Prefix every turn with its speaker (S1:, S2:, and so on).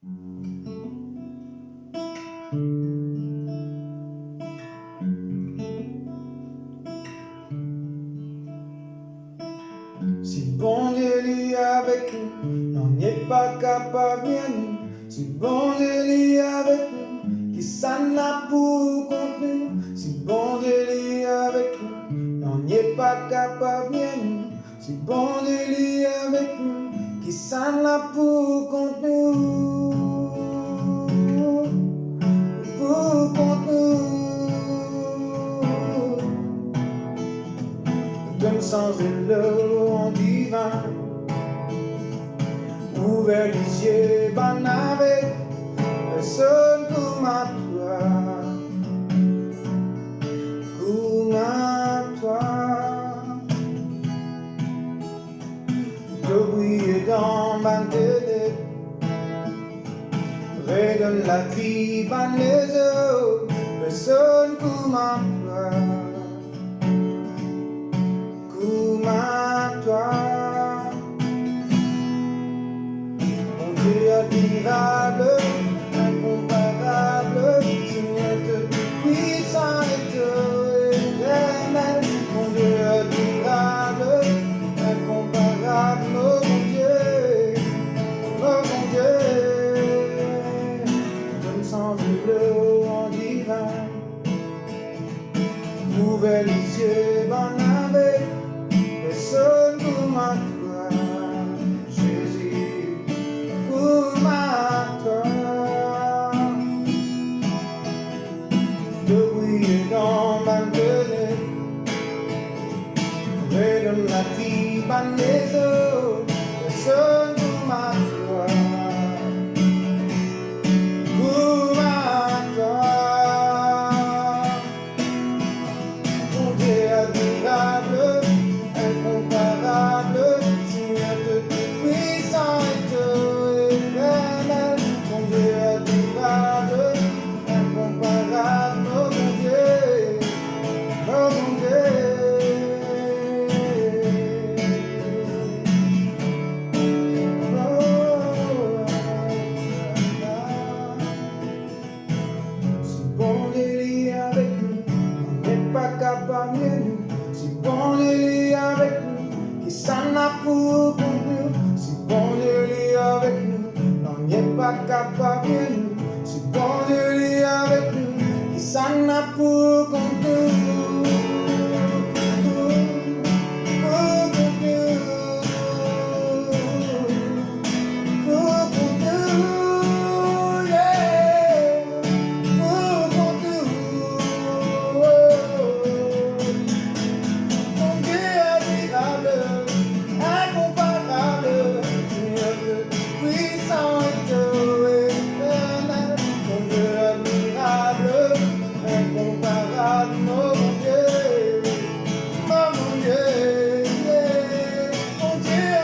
S1: Si bon Dieu est avec nous, on n'est pas capable de nous. Si bon Dieu est avec nous, qui ça n'a pour contre nous. Si bon Dieu est avec nous, on n'est pas capable de nous. Si bon Dieu est avec nous, qui ça n'a pour contre nous. Pour contre nous. Donne sans élo en divin. Ouvert les yeux, ban avec personne comme à toi. Comme à toi. De briller dans ma télé. Redonne la vie, ban les eaux. Personne comme à toi. Comme à toi. Admirable, incomparable, Seigneur de tout puissant et éternel, mon Dieu admirable, incomparable, oh mon Dieu, donne sans le en divin, ouvert les yeux, ban avec personne comme à toi. Dans ma gueule, redonne la vie, ban les eaux, personne pour ma toi, pour ma toi. Mon Dieu admirable, incomparable, Seigneur de tout puissant et éternel, mon Dieu admirable, incomparable. Capable de nous, si bon Dieu est avec nous, qui ça n'a pour nous, si bon Dieu est avec nous, on n'est pas capable de nous, si bon Dieu est avec nous, qui ça n'a pour nous. Mon Dieu,